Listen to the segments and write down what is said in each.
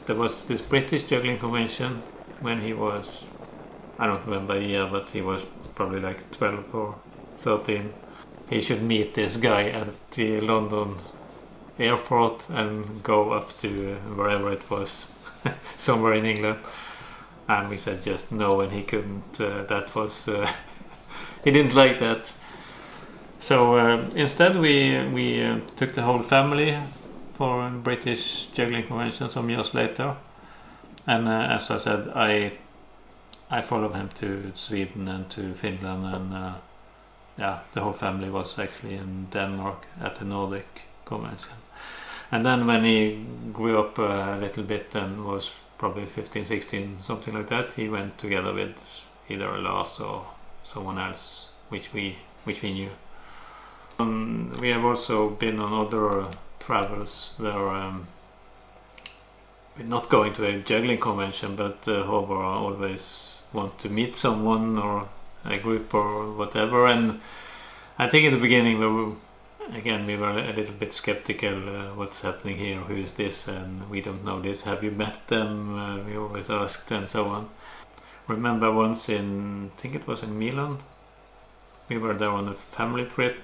there was this British juggling convention when he was, I don't remember the year, but he was probably like 12 or 13. He should meet this guy at the London airport and go up to wherever it was, somewhere in England. And we said just no, and he couldn't. That was he didn't like that. So instead we took the whole family for a British juggling convention some years later. And as I said, I followed him to Sweden and to Finland, and the whole family was actually in Denmark at the Nordic convention. And then when he grew up a little bit and was probably 15, 16, something like that, he went together with either Lars or someone else, which we knew. We have also been on other travels where we're not going to a juggling convention, but Haavard always want to meet someone or a group or whatever. And I think in the beginning we were a little bit skeptical. What's happening here? Who is this? And we don't know this. Have you met them? We always asked, and so on. Remember once I think it was in Milan, we were there on a family trip,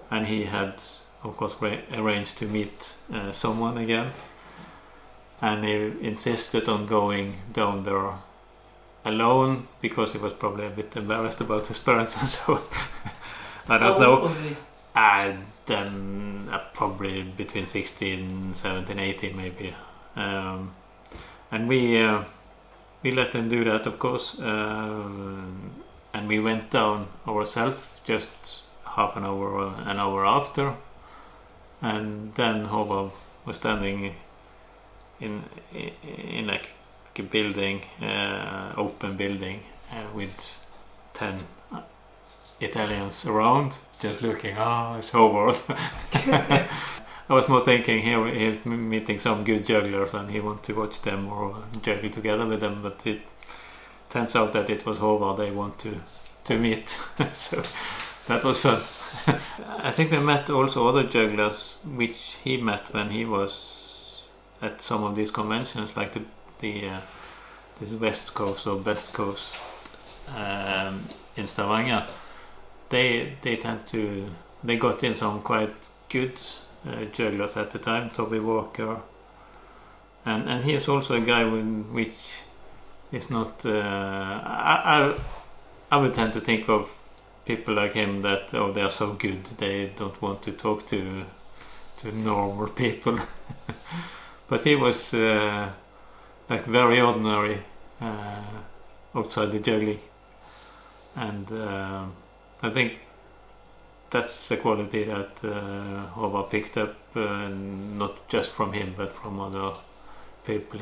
and he had, of course, arranged to meet someone again, and he insisted on going down there alone because he was probably a bit embarrassed about his parents and so on. I don't know. Then probably between 16, 17, 18 maybe. And we let him do that, of course. And we went down ourselves just half an hour after. And then Haavard was standing in like a building, open building, with 10 Italians around, just looking, it's Haavard. I was more thinking he's meeting some good jugglers and he wants to watch them or juggle together with them, but it turns out that it was Haavard they want to meet. So that was fun. I think we met also other jugglers which he met when he was at some of these conventions, like this West Coast or Best Coast in Stavanger. They got in some quite good jugglers at the time, Toby Walker, and he is also a guy which is not. I would tend to think of people like him that they are so good they don't want to talk to normal people. But he was like very ordinary outside the juggling, and I think that's the quality that Haavard picked up, not just from him but from other people.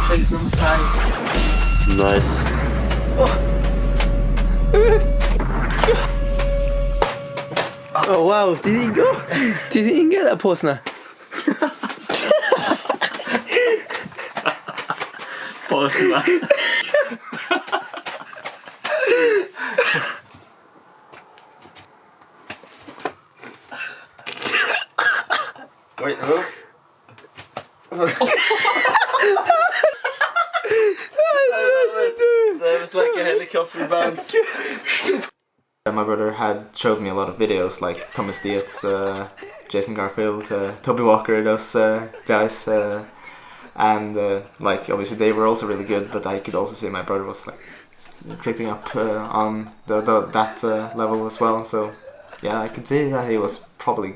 Phase number 5. Nice. Oh wow, did he go? Did he get that påsen här? Påsen här. Wait, who? That was like a helicopter bounce. My brother had showed me a lot of videos like Thomas Dietz, Jason Garfield, Toby Walker, those guys, and like obviously they were also really good, but I could also see my brother was like creeping up on that level as well. So yeah, I could see that he was probably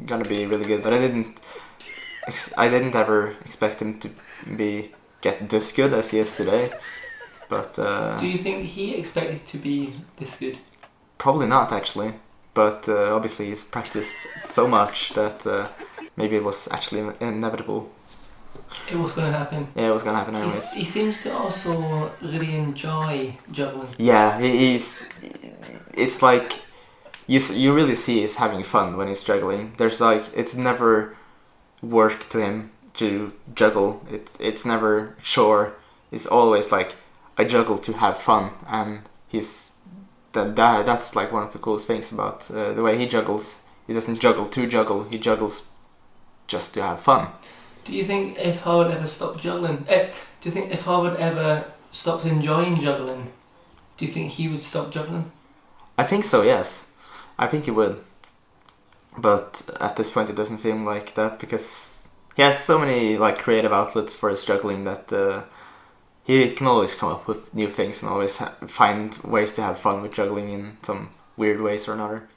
gonna be really good, but I didn't ever expect him to get this good as he is today. But do you think he expected to be this good? Probably not, actually, but obviously he's practiced so much that maybe it was actually inevitable. It was going to happen. Yeah, it was going to happen anyways. He seems to also really enjoy juggling. Yeah, it's like you really see he's having fun when he's juggling. There's like, it's never work to him to juggle. It's never chore. It's always like I juggle to have fun, and that's like one of the coolest things about the way he juggles. He doesn't juggle to juggle. He juggles just to have fun. Do you think if Haavard ever stopped juggling, do you think if Haavard ever stopped enjoying juggling, do you think he would stop juggling? I think so, yes. I think he would. But at this point it doesn't seem like that, because he has so many like creative outlets for his juggling that he can always come up with new things and always find ways to have fun with juggling in some weird ways or another.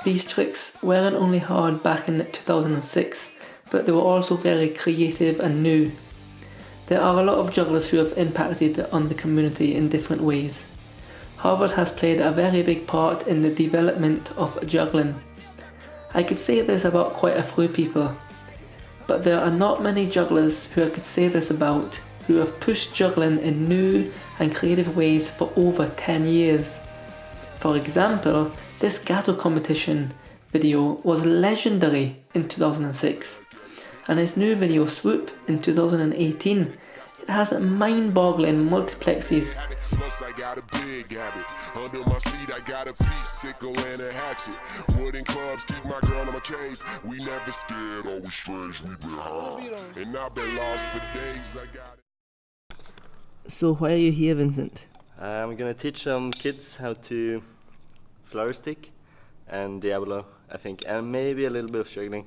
These tricks weren't only hard back in 2006, but they were also very creative and new. There are a lot of jugglers who have impacted on the community in different ways. Haavard has played a very big part in the development of juggling. I could say this about quite a few people, but there are not many jugglers who I could say this about who have pushed juggling in new and creative ways for over 10 years. For example, this gato competition video was legendary in 2006, and his new video Swoop in 2018, it has mind-boggling multiplexes. Plus I got a big habit. Under my seat I got a piece sickle and a hatchet. Wooden clubs keep my girl in my cage. We never scared, always strange, we been high. And I've been lost for days, I got it. So why are you here, Vincent? I'm gonna teach some kids how to flower stick and Diablo, I think, and maybe a little bit of juggling.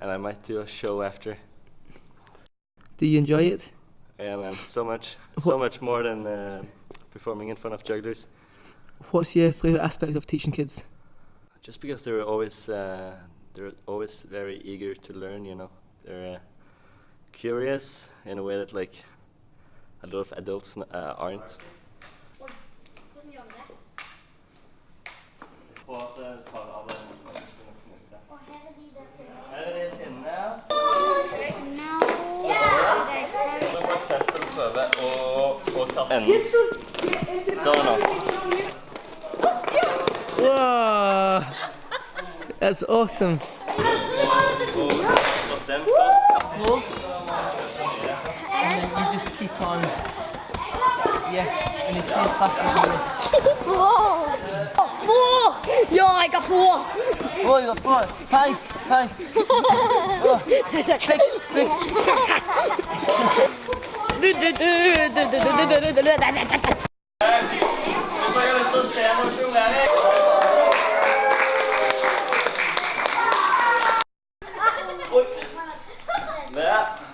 And I might do a show after. Do you enjoy it? Yeah, man, so much more than performing in front of jugglers. What's your favourite aspect of teaching kids? Just because they're always very eager to learn, you know. They're curious in a way that like a lot of adults aren't. Whoa! That's awesome. And you just keep on. Yeah, and you stay fast. Whoa! 4! Ja, I got 4! Oh, you got 4. 5. 6.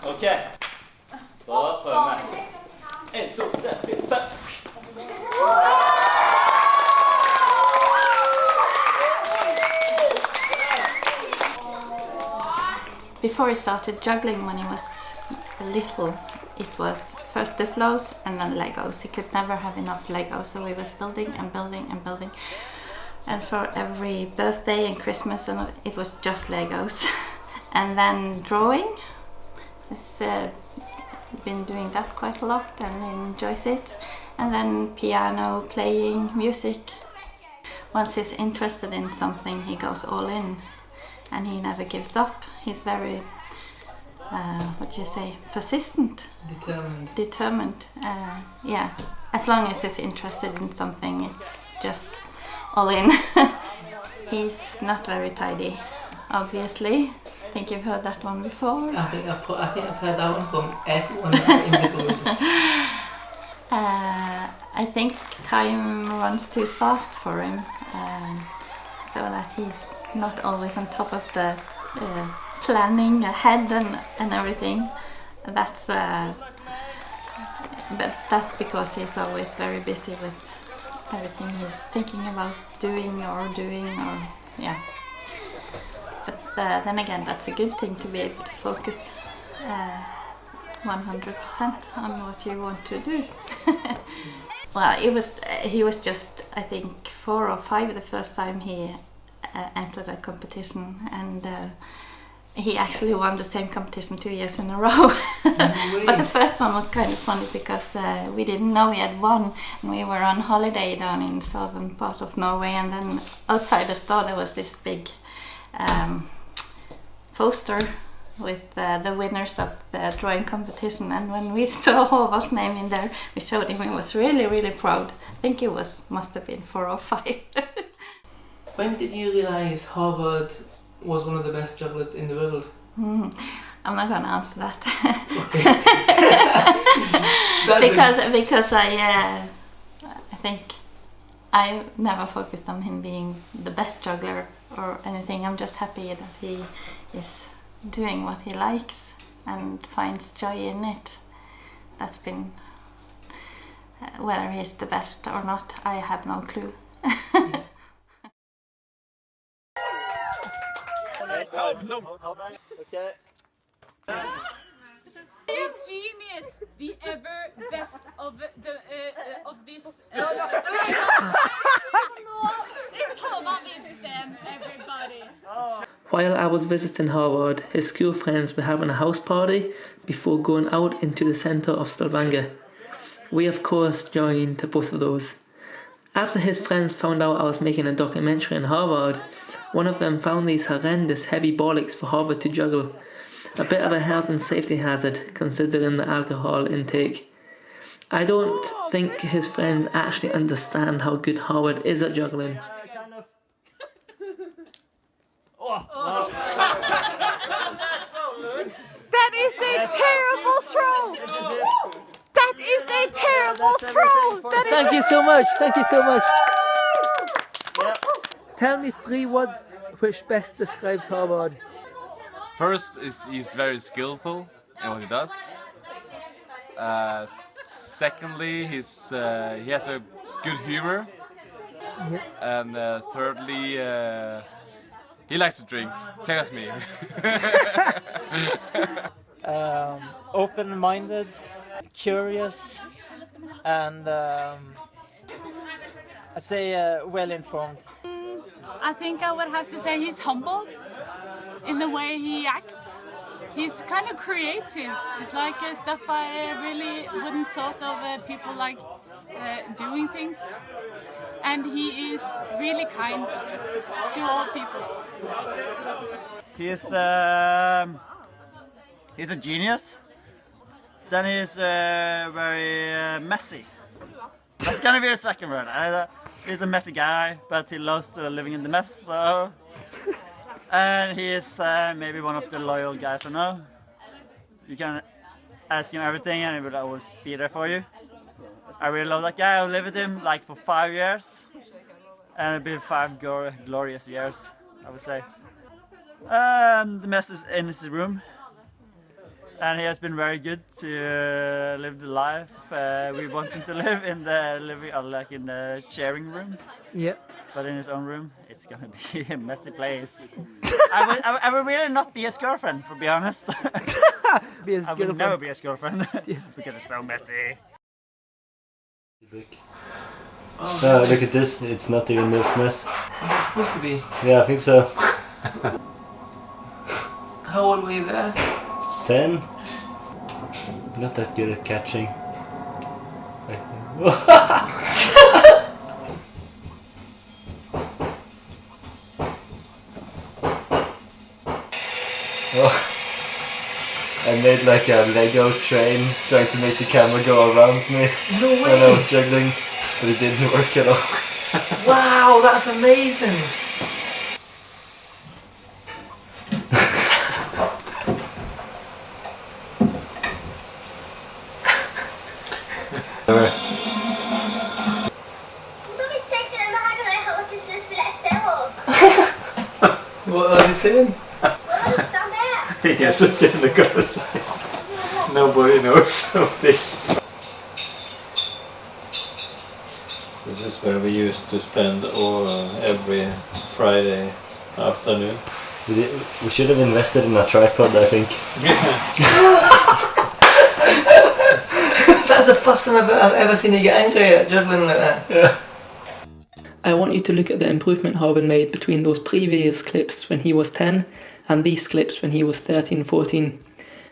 Okej. Då får jag med. 1, 2, 3, 4, 5. Before he started juggling when he was little, it was first Duplos and then Legos. He could never have enough Legos, so he was building and building and building. And for every birthday and Christmas, and it was just Legos. And then drawing. He's been doing that quite a lot and he enjoys it. And then piano, playing, music. Once he's interested in something, he goes all in. And he never gives up. He's very, persistent. Determined. Yeah. As long as he's interested in something, it's just all in. He's not very tidy, obviously. I think you've heard that one before. I think I've heard that one from everyone in the group. I think time runs too fast for him, so that he's not always on top of the planning ahead and everything. That's but that's because he's always very busy with everything he's thinking about doing or yeah. But then again, that's a good thing to be able to focus 100% on what you want to do. Well, he was just, I think, 4 or 5 the first time he entered a competition, and he actually won the same competition 2 years in a row. But the first one was kind of funny because we didn't know he had won, and we were on holiday down in southern part of Norway, and then outside the store there was this big poster with the winners of the drawing competition, and when we saw Haavard's name in there, we showed him. He was really proud. I think he must have been 4 or 5. When did you realise Haavard was one of the best jugglers in the world? I'm not gonna answer that. Okay. because I think I never focused on him being the best juggler or anything. I'm just happy that he is doing what he likes and finds joy in it. That's been whether he's the best or not, I have no clue. Okay. You genius, the ever best of this. It's Haavard Winston, everybody. While I was visiting Haavard, his school friends were having a house party before going out into the centre of Stavanger. We of course joined both of those. After his friends found out I was making a documentary on Haavard, one of them found these horrendous heavy bollocks for Haavard to juggle. A bit of a health and safety hazard considering the alcohol intake. I don't think his friends actually understand how good Haavard is at juggling. That is a terrible throw! That is a terrible throw! Thank you so much, thank you so much. Tell me 3 words which best describes Haavard. First is he's very skillful in what he does. Secondly, he has a good humor. And thirdly, he likes to drink. Same as me. Open-minded, curious, and I'd say well-informed. I think I would have to say he's humble in the way he acts. He's kind of creative. It's like stuff I really wouldn't thought of people like doing things. And he is really kind to all people. He's a genius. Then he's very messy. That's gonna be the second word. He's a messy guy, but he loves living in the mess. So, and he's maybe one of the loyal guys I know. You can ask him everything, and he will always be there for you. I really love that guy. I lived with him like for 5 years, and it'll be 5 glorious years, I would say. The mess is in his room, and he has been very good to live the life we want him to live in the like in the sharing room. Yeah. But in his own room, it's gonna be a messy place. I would really not be his girlfriend, to be honest. I would never be his girlfriend because it's so messy. Look at this, it's not even Milt's mess. Is it supposed to be? Yeah, I think so. How old were you there? 10? Not that good at catching. I made like a Lego train trying to make the camera go around me when I was juggling, but it didn't work at all. Wow, that's amazing! What are they saying? Yes, nobody knows of this. This is where we used to spend every Friday afternoon. We should have invested in a tripod, I think. That's the first time I've ever seen you get angry at juggling like that. Yeah. I want you to look at the improvement Haavard made between those previous clips when he was 10 and these clips when he was 13, 14.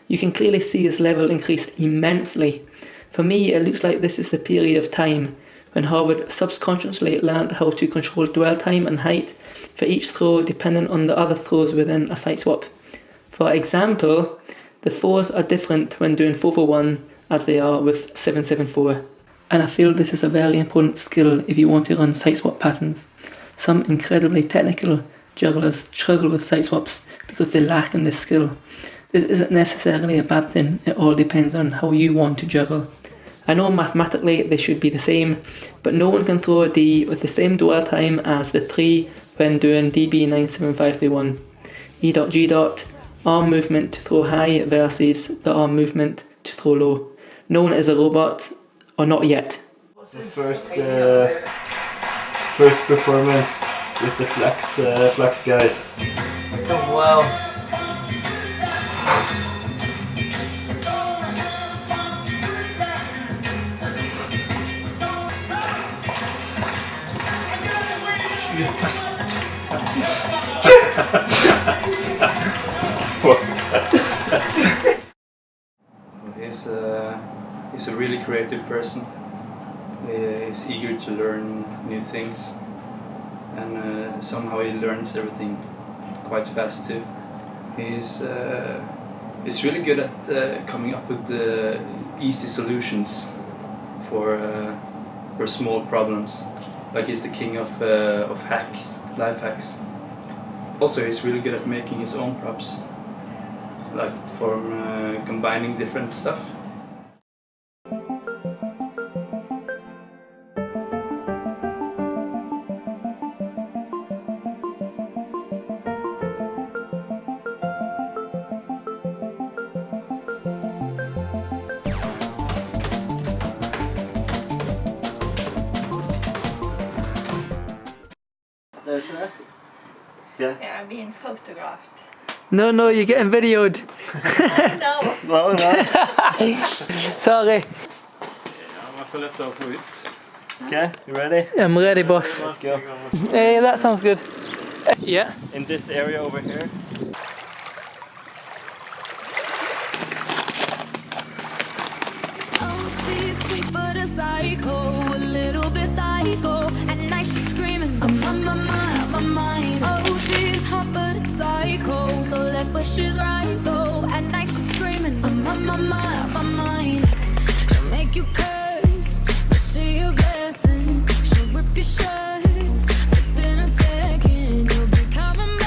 You can clearly see his level increased immensely. For me, it looks like this is the period of time when Haavard subconsciously learned how to control dwell time and height for each throw depending on the other throws within a side swap. For example, the 4s are different when doing 4-4-1 as they are with 7-7-4. And I feel this is a very important skill if you want to run side swap patterns. Some incredibly technical jugglers struggle with side swaps because they lack in this skill. This isn't necessarily a bad thing, it all depends on how you want to juggle. I know mathematically they should be the same, but no one can throw a D with the same dwell time as the 3 when doing DB 97531. E.G. arm movement to throw high versus the arm movement to throw low. No one is a robot, or not yet. The first performance with the flax guys. Oh wow. He's a really creative person. He's eager to learn new things, and somehow he learns everything quite fast too. He's really good at coming up with easy solutions for small problems. Like he's the king of hacks, life hacks. Also, he's really good at making his own props, like from combining different stuff. Yeah, I'm being photographed. No, you're getting videoed. No. Sorry. Okay, you ready? I'm ready, boss. Let's go. Hey, that sounds good. Yeah. In this area over here. Psycho, a little bit psycho. At night she's screaming, I'm on my mind. Oh, she's hot but a psycho, so left but she's right though. At night she's screaming, I'm on my mind. She'll make you curse, but she a blessing. She'll rip your shirt, within a second you'll be coming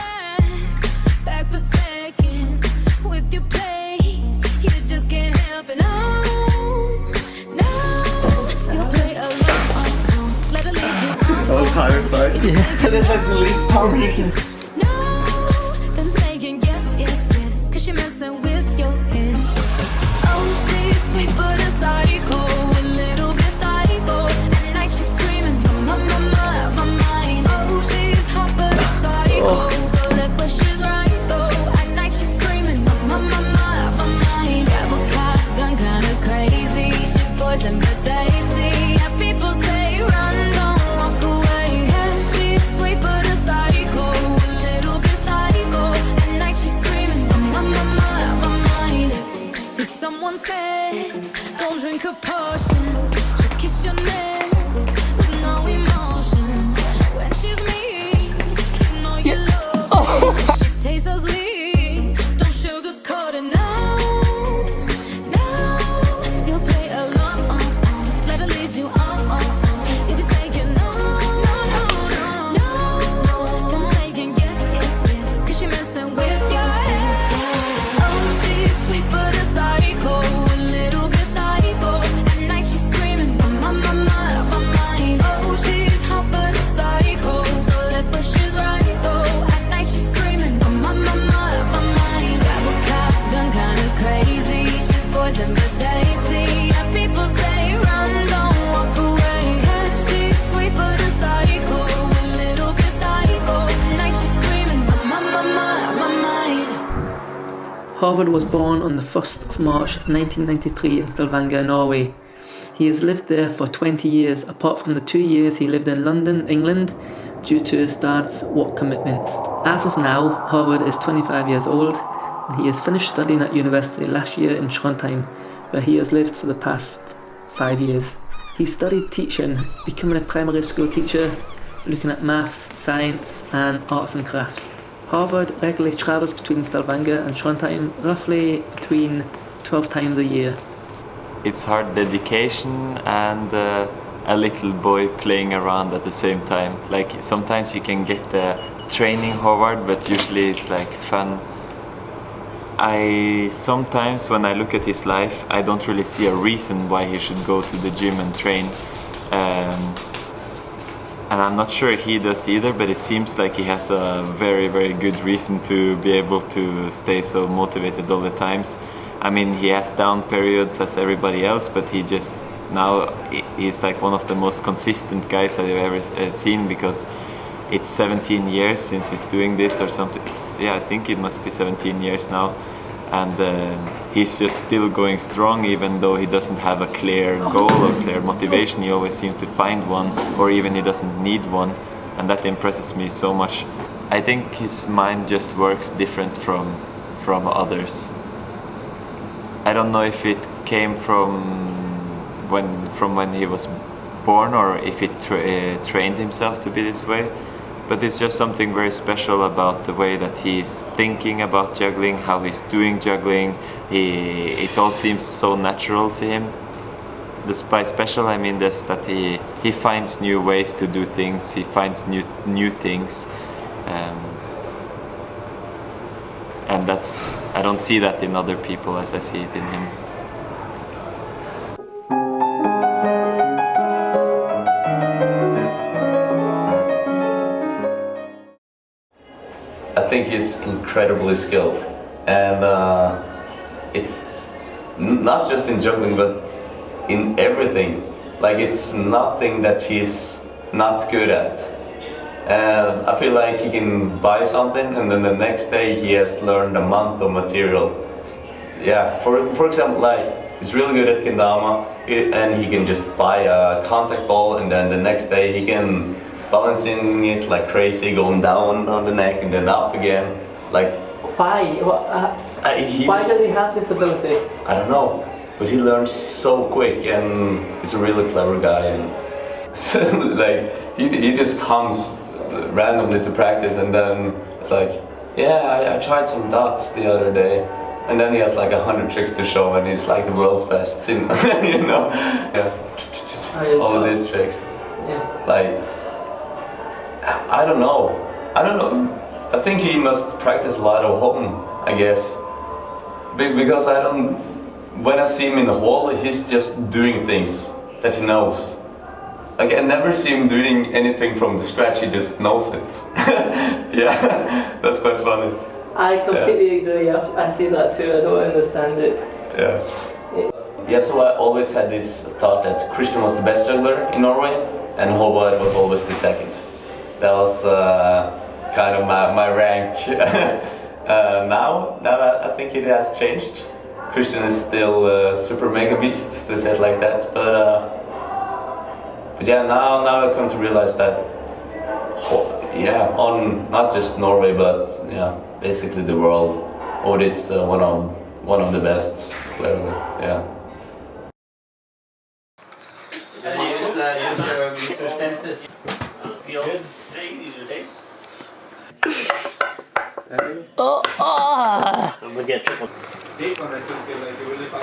back for seconds. With your play, you just can't help it. All tired fights. That's like the least power you can. No, then saying yes, cause you're messing with your head. Oh, she's sweet but a psycho, a little bit psycho. At night she's screaming, my mind. Oh, she's hot but a psycho, so left but she's right though. At night she's screaming, my mind. Grab a car, gun kinda crazy. She's poison but tasty. Yeah, people say run, don't walk away. Yeah, she's sweet but a psycho, a little bit psycho. At night she's screaming, my mind. So someone said, don't drink her potions. She'll kiss your neck with no emotion. When she's mean, you know you love it. She tastes so sweet, don't sugarcoat it. No, you'll play along. Let her lead you on. You'll be saying no. Then saying yes, cause you're messing with your head. Oh, she's sweet but a psycho, a little bit psycho. At night she's screaming, my mind. Oh, she's hot but a psycho, so left but she's right though. At night she's screaming, my mind. Grab a car, gun kinda crazy. She's poison but tasty. Yeah, people say run, don't walk away. Yeah, she's sweet but a psycho, a little bit psycho. At night she's screaming, my mind. Haavard was born on the 1st of March 1993 in Stavanger, Norway. He has lived there for 20 years, apart from the 2 years he lived in London, England, due to his dad's work commitments. As of now, Haavard is 25 years old, and he has finished studying at university last year in Trondheim, where he has lived for the past 5 years. He studied teaching, becoming a primary school teacher, looking at maths, science and arts and crafts. Haavard regularly travels between Stavanger and Trondheim, roughly between 12 times a year. It's hard dedication and a little boy playing around at the same time. Like sometimes you can get the training Haavard, but usually it's like fun. Sometimes when I look at his life, I don't really see a reason why he should go to the gym and train. And I'm not sure he does either, but it seems like he has a very, very good reason to be able to stay so motivated all the times. I mean, he has down periods as everybody else, but he's like one of the most consistent guys I've ever seen, because it's 17 years since he's doing this or something. Yeah, I think it must be 17 years now. And he's just still going strong, even though he doesn't have a clear goal or clear motivation. He always seems to find one, or even he doesn't need one, and that impresses me so much. I think his mind just works different from others. I don't know if it came from when he was born, or if he trained himself to be this way. But it's just something very special about the way that he's thinking about juggling, how he's doing juggling. It all seems so natural to him. By special, I mean this, that he finds new ways to do things, he finds new things. And I don't see that in other people as I see it in him. I think he's incredibly skilled, and it's not just in juggling but in everything. Like, it's nothing that he's not good at, and I feel like he can buy something and then the next day he has learned a month of material. Yeah, for example, like, he's really good at kendama, and he can just buy a contact ball and then the next day he can balancing it like crazy, going down on the neck and then up again. Like, why? Why does he have this ability? I don't know, but he learns so quick, and he's a really clever guy. And so, like, he just comes randomly to practice, and then it's like, yeah, I tried some dots the other day, and then he has like 100 tricks to show, and he's like the world's best, you know, yeah, all of these tricks. Yeah. Like, I don't know. I think he must practice a lot at home, I guess. Because when I see him in the hall, he's just doing things that he knows. Like, I never see him doing anything from the scratch, he just knows it. Yeah, that's quite funny. I completely agree, I see that too, I don't understand it. Yeah, so I always had this thought that Christian was the best juggler in Norway, and Haavard was always the second. That was kind of my rank. Now I think it has changed. Christian is still super mega beast, to say it like that. But yeah, now I come to realize that, yeah, on not just Norway, but yeah, basically the world, Odd is one of the best, clearly. Yeah. Use your senses. Feel good. Use your taste. I'm gonna get triple. This one I think like a really fun.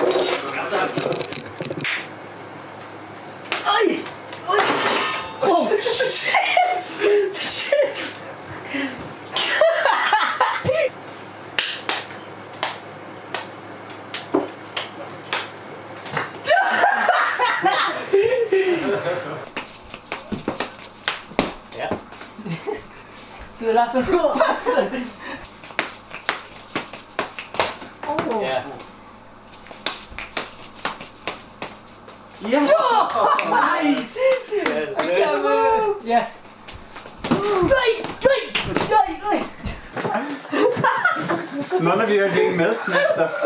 Oh shit! Ja. Så det laten gå. Oh. Yeah. Yes. Nice. Yes. None of you are doing mills next stuff.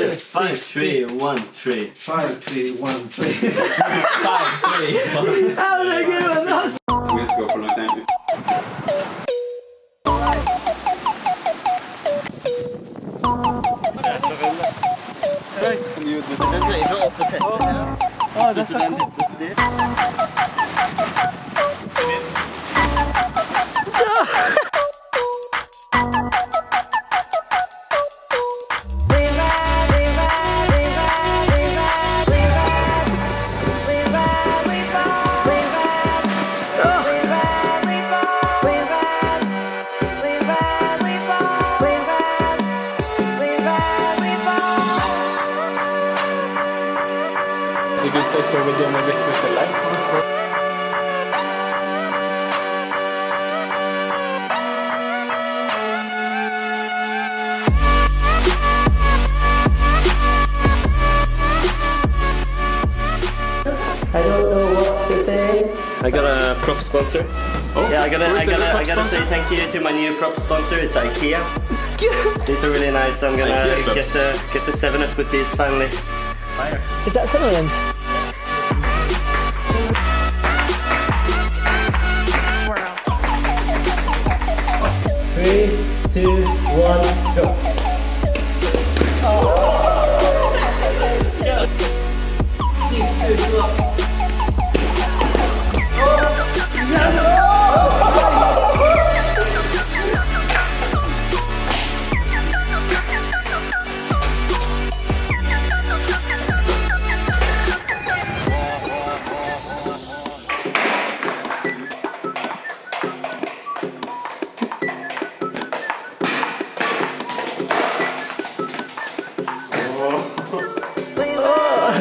2. 5, 3, 1, 3. 5, 3, 1, 3. 5, 3, 1, 3. We have to go for a long time. It's a good place for a video maybe with the lights. I don't know what to say. I got a prop sponsor. Oh, yeah, I gotta say thank you to my new prop sponsor. It's IKEA. These are really nice. I'm gonna get the 7-Up with these finally. Fire. Is that some of them? Three, 2, 1, go.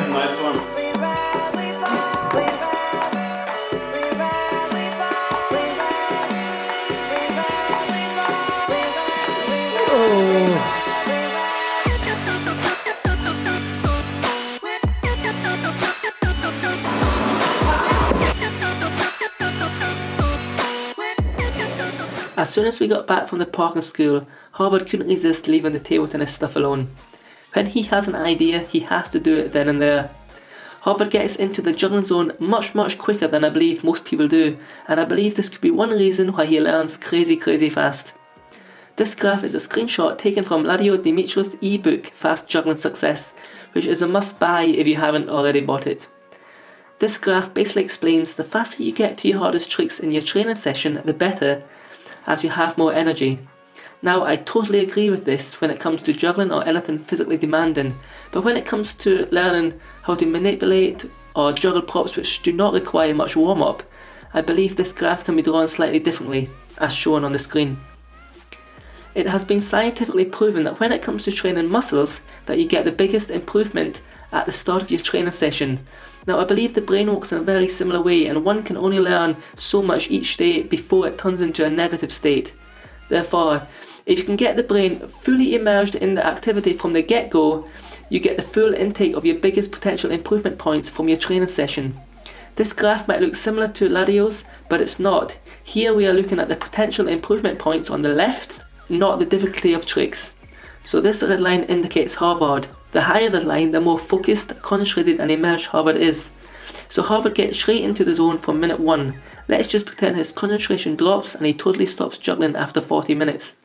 Nice one. As soon as we got back from the parking school, Haavard couldn't resist leaving the table tennis stuff alone. When he has an idea, he has to do it then and there. Haavard gets into the juggling zone much quicker than I believe most people do, and I believe this could be one reason why he learns crazy fast. This graph is a screenshot taken from Ladio Dimitri's ebook Fast Juggling Success, which is a must buy if you haven't already bought it. This graph basically explains the faster you get to your hardest tricks in your training session, the better, as you have more energy. Now, I totally agree with this when it comes to juggling or anything physically demanding, but when it comes to learning how to manipulate or juggle props which do not require much warm-up, I believe this graph can be drawn slightly differently, as shown on the screen. It has been scientifically proven that when it comes to training muscles, that you get the biggest improvement at the start of your training session. Now, I believe the brain works in a very similar way, and one can only learn so much each day before it turns into a negative state. Therefore, if you can get the brain fully immersed in the activity from the get-go, you get the full intake of your biggest potential improvement points from your training session. This graph might look similar to Ladio's, but it's not. Here we are looking at the potential improvement points on the left, not the difficulty of tricks. So this red line indicates Haavard. The higher the line, the more focused, concentrated and immersed Haavard is. So Haavard gets straight into the zone from minute 1. Let's just pretend his concentration drops and he totally stops juggling after 40 minutes.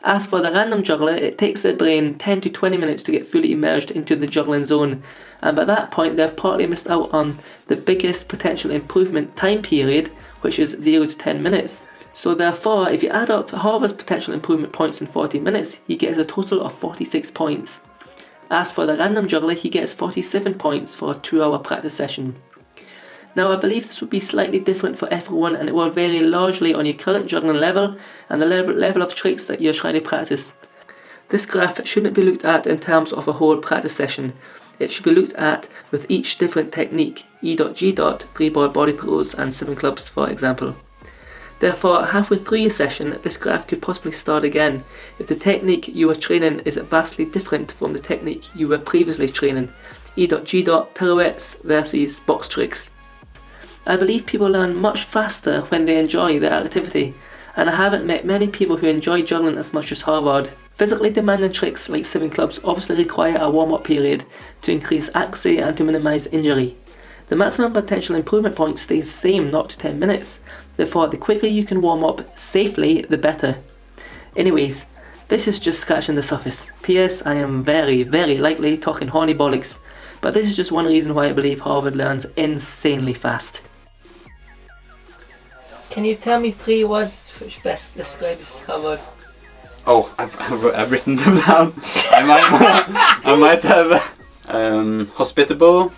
As for the random juggler, it takes their brain 10 to 20 minutes to get fully immersed into the juggling zone, and by that point they've partly missed out on the biggest potential improvement time period, which is 0 to 10 minutes. So therefore, if you add up Haavard's potential improvement points in 40 minutes, he gets a total of 46 points. As for the random juggler, he gets 47 points for a 2-hour practice session. Now, I believe this would be slightly different for everyone, and it will vary largely on your current juggling level and the level of tricks that you're trying to practice. This graph shouldn't be looked at in terms of a whole practice session. it should be looked at with each different technique, E.G. 3-ball body throws and 7 clubs for example. Therefore, halfway through your session, this graph could possibly start again if the technique you are training is vastly different from the technique you were previously training, E.G. pirouettes versus box tricks. I believe people learn much faster when they enjoy their activity, and I haven't met many people who enjoy juggling as much as Haavard. Physically demanding tricks like 7 clubs obviously require a warm-up period to increase accuracy and to minimise injury. The maximum potential improvement point stays the same, not to 10 minutes. Therefore, the quicker you can warm up safely, the better. Anyways, this is just scratching the surface. P.S. I am very, very likely talking horny bollocks, but this is just one reason why I believe Haavard learns insanely fast. Can you tell me 3 words which best describes Haavard? Oh, I've written them down. I might have hospitable,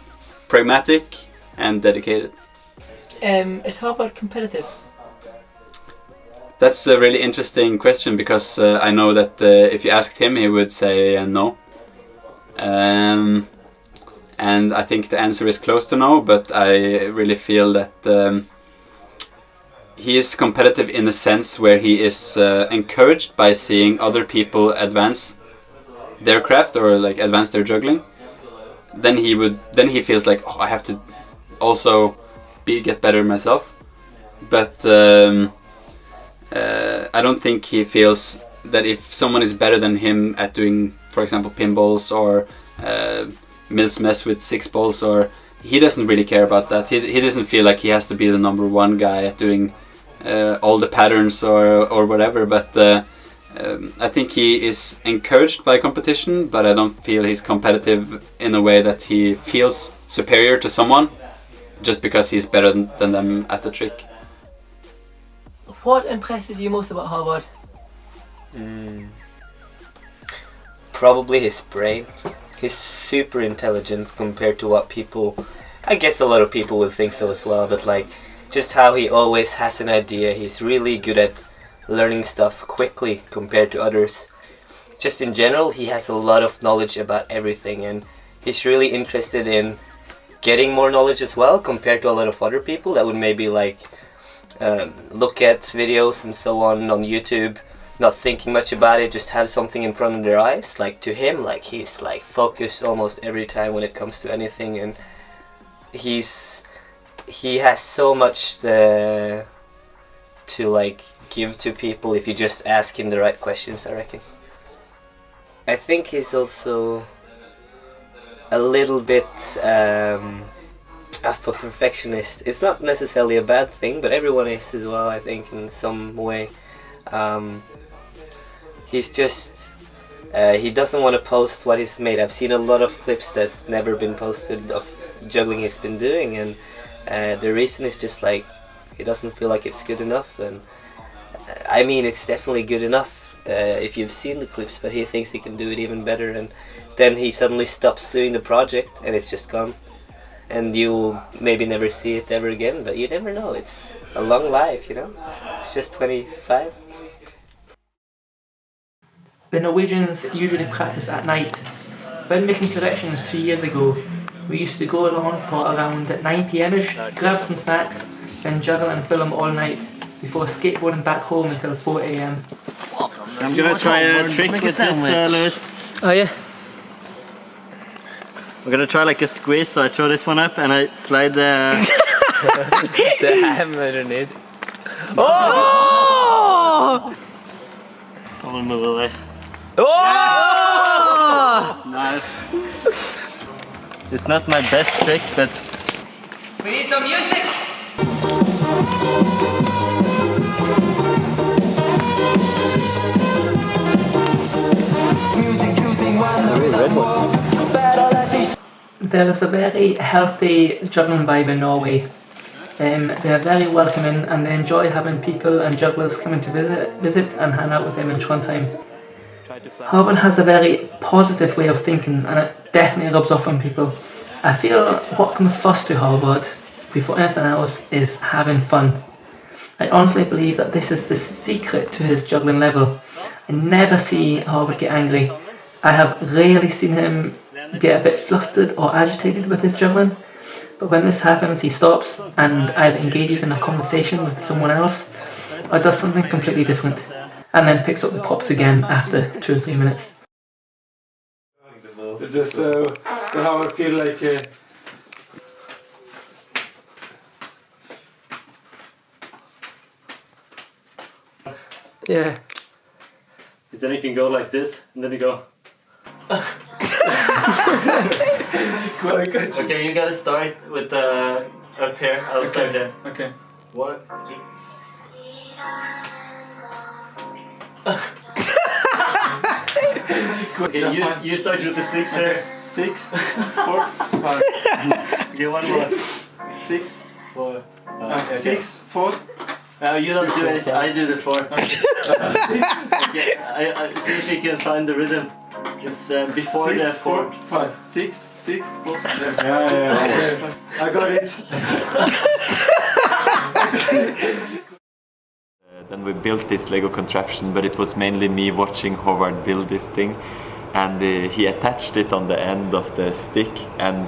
pragmatic, and dedicated. Is Haavard competitive? That's a really interesting question because I know that if you asked him, he would say no. And I think the answer is close to no, but I really feel that he is competitive in the sense where he is encouraged by seeing other people advance their craft or like advance their juggling. Then he feels like, oh, I have to also get better myself. But I don't think he feels that if someone is better than him at doing, for example, pinballs or Mills mess with 6 balls, or he doesn't really care about that. He doesn't feel like he has to be the number 1 guy at doing all the patterns or whatever, but I think he is encouraged by competition, but I don't feel he's competitive in a way that he feels superior to someone just because he's better than them at the trick. What impresses you most about Haavard? Probably his brain. He's super intelligent compared to what people, I guess a lot of people would think so as well, but like just how he always has an idea. He's really good at learning stuff quickly compared to others. Just in general, he has a lot of knowledge about everything, and he's really interested in getting more knowledge as well compared to a lot of other people that would maybe like look at videos and so on YouTube, not thinking much about it, just have something in front of their eyes. Like to him, like he's like focused almost every time when it comes to anything, and he has so much to like give to people if you just ask him the right questions, I reckon. I think he's also a little bit of a perfectionist. It's not necessarily a bad thing, but everyone is as well, I think, in some way. He's just he doesn't want to post what he's made. I've seen a lot of clips that's never been posted of juggling he's been doing, and the reason is just like he doesn't feel like it's good enough. And I mean, it's definitely good enough if you've seen the clips, but he thinks he can do it even better, and then he suddenly stops doing the project and it's just gone, and you'll maybe never see it ever again. But you never know, it's a long life, you know. It's just 25. The Norwegians usually practice at night. When making corrections 2 years ago, we used to go along for around 9 p.m-ish, grab some snacks, then juggle and film all night before skateboarding back home until 4 a.m. I'm gonna try a trick with this, Lewis. Oh yeah? We're gonna try like a squeeze, so I throw this one up and I slide the... the hammer underneath. Oh! I'm gonna move away. Oh! Nice. It's not my best trick, but... We need some music! There is a very healthy juggling vibe in Norway. They are very welcoming and they enjoy having people and jugglers coming to visit and hang out with them in Trondheim. Haavard has a very positive way of thinking and it definitely rubs off on people. I feel what comes first to Haavard, before anything else, is having fun. I honestly believe that this is the secret to his juggling level. I never see Haavard get angry. I have rarely seen him get a bit flustered or agitated with his juggling. But when this happens, he stops and either engages in a conversation with someone else or does something completely different, and then picks up the props again after 2 or 3 minutes. Just how I feel like. Yeah. Then you can go like this, and then you go. Okay, you gotta start with up here. I'll start there. Okay. 1. Okay, you start with the 6 here. 6, 4, 5. Okay, one more. 6, 4. 6, 4. You don't do anything. I do the 4. Okay. I see if you can find the rhythm. It's before 6, the 4. 5, 6, 6, 4. Yeah. I got it. Then we built this Lego contraption, but it was mainly me watching Haavard build this thing, and he attached it on the end of the stick and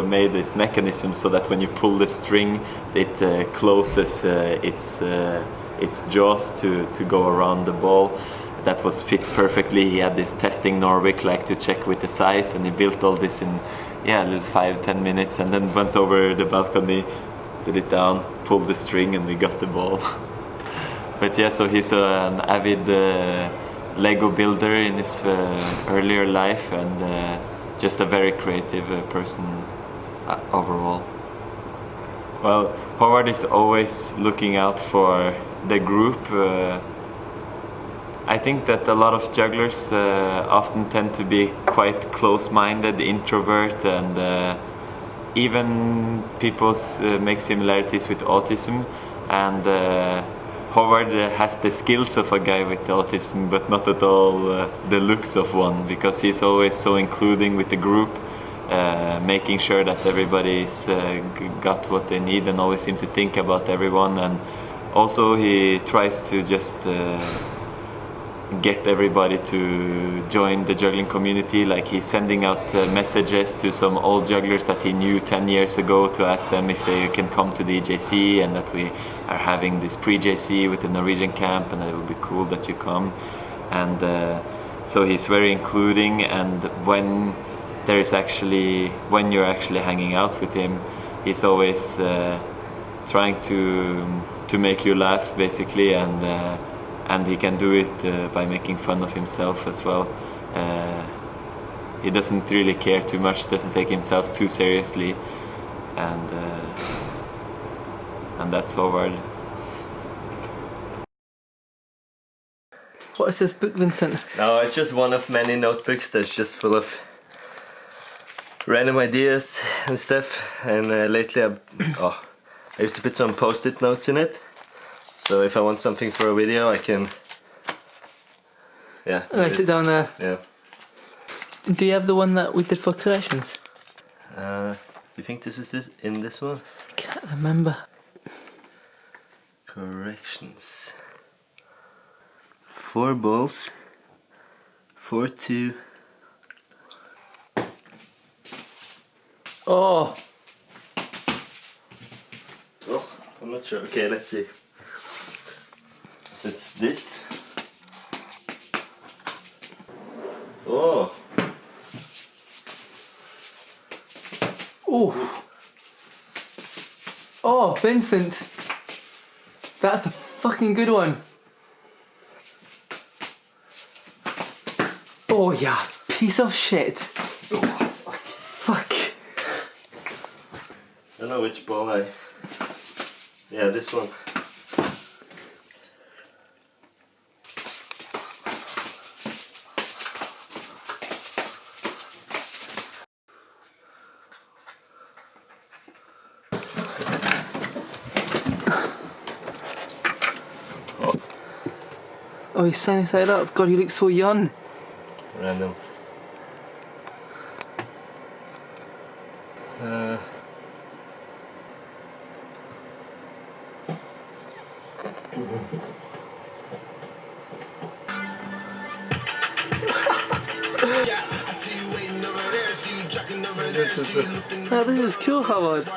made this mechanism so that when you pull the string, it closes its jaws to go around the ball. That was fit perfectly. He had this testing Norwich like to check with the size, and he built all this in a little 5-10 minutes, and then went over the balcony, put it down, pulled the string, and we got the ball. But yeah, so he's an avid Lego builder in his earlier life, and just a very creative person overall. Well, Haavard is always looking out for the group. I think that a lot of jugglers often tend to be quite close-minded, introvert, and even people make similarities with autism, and Haavard has the skills of a guy with autism, but not at all the looks of one, because he's always so including with the group, making sure that everybody's got what they need and always seem to think about everyone. And also he tries to just get everybody to join the juggling community. Like he's sending out messages to some old jugglers that he knew 10 years ago to ask them if they can come to the JC, and that we are having this pre-JC with the Norwegian camp, and that it would be cool that you come. And so he's very including, and when you're actually hanging out with him, he's always trying to make you laugh basically, and he can do it by making fun of himself as well. He doesn't really care too much, doesn't take himself too seriously, and that's Haavard. What is this book, Vincent? No, it's just one of many notebooks that's just full of random ideas and stuff. And lately I used to put some post-it notes in it. So if I want something for a video, I can write it down there. Yeah. Do you have the one that we did for corrections? You think this is in this one? I can't remember. Corrections. 4 balls. 4, 2. Oh, I'm not sure. Okay, let's see. So it's this. Oh. Oh, Vincent. That's a fucking good one. Oh yeah, piece of shit. Fuck. I don't know which ball Yeah, this one. Oh, he's sunny side up. God, you look so young. Random. I see you waiting over there, see you this is cool, Haavard.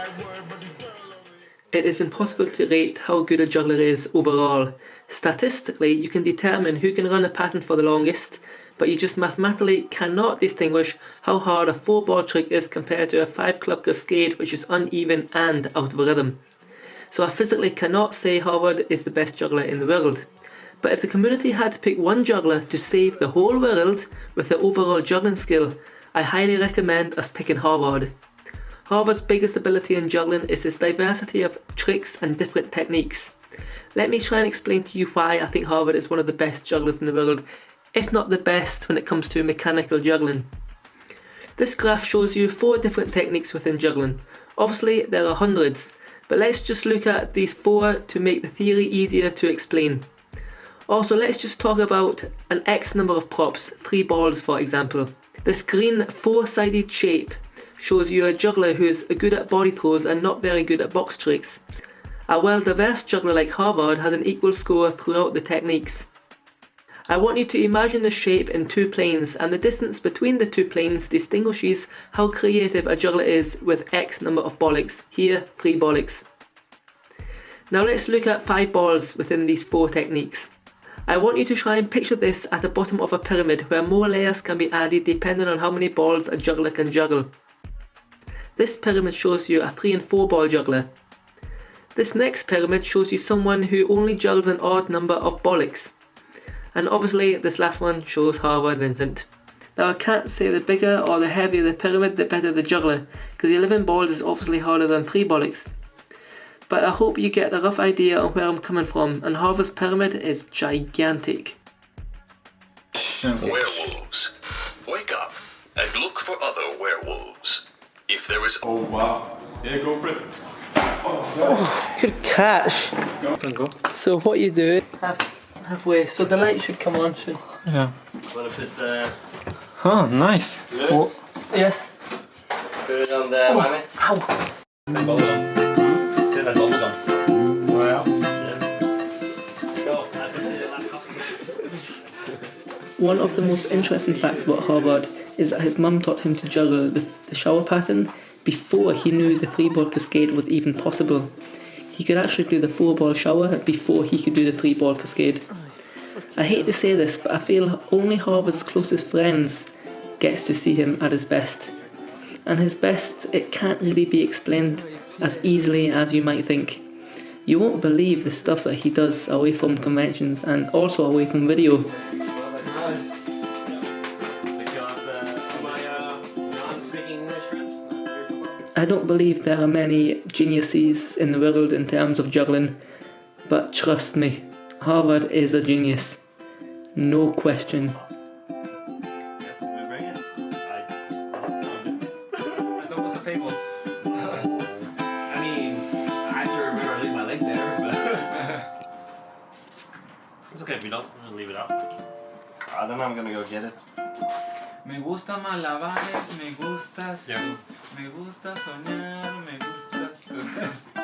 It is impossible to rate how good a juggler is overall. Statistically, you can determine who can run a pattern for the longest, but you just mathematically cannot distinguish how hard a 4-ball trick is compared to a 5-club cascade, which is uneven and out of rhythm. So I physically cannot say Haavard is the best juggler in the world. But if the community had to pick one juggler to save the whole world with their overall juggling skill, I highly recommend us picking Haavard. Haavard's biggest ability in juggling is his diversity of tricks and different techniques. Let me try and explain to you why I think Haavard is one of the best jugglers in the world, if not the best when it comes to mechanical juggling. This graph shows you 4 different techniques within juggling. Obviously there are hundreds, but let's just look at these 4 to make the theory easier to explain. Also, let's just talk about an X number of props, 3 balls for example. This green 4-sided shape shows you a juggler who's good at body throws and not very good at box tricks. A well-diverse juggler like Haavard has an equal score throughout the techniques. I want you to imagine the shape in 2 planes, and the distance between the 2 planes distinguishes how creative a juggler is with X number of bollocks. Here, 3 bollocks. Now let's look at 5 balls within these 4 techniques. I want you to try and picture this at the bottom of a pyramid where more layers can be added depending on how many balls a juggler can juggle. This pyramid shows you a 3 and 4 ball juggler. This next pyramid shows you someone who only juggles an odd number of bollocks. And obviously this last one shows Haavard Vincent. Now I can't say the bigger or the heavier the pyramid, the better the juggler, because 11 balls is obviously harder than 3 bollocks. But I hope you get a rough idea on where I'm coming from, and Haavard's pyramid is gigantic. Werewolves. Wake up and look for other werewolves. If there is... Oh wow. Yeah, go for it. Oh, good catch. Go. So what you do, halfway, so the light should come on, should... Yeah. Want to put the... Oh, nice. Loose? Yes. Put it on the whammy. Ow! The bubblegum. Put the bubblegum. One of the most interesting facts about Haavard is that his mum taught him to juggle the shower pattern before he knew the 3-ball cascade was even possible. He could actually do the 4-ball shower before he could do the 3-ball cascade. I hate to say this, but I feel only Haavard's closest friends gets to see him at his best. And his best, it can't really be explained as easily as you might think. You won't believe the stuff that he does away from conventions and also away from video. I don't believe there are many geniuses in the world in terms of juggling, but trust me, Haavard is a genius. No question. It's okay if we don't. We'll leave it out. Then I'm gonna go get it. Me gusta malabares, me gustas tú. Me gusta soñar, me gustas tú.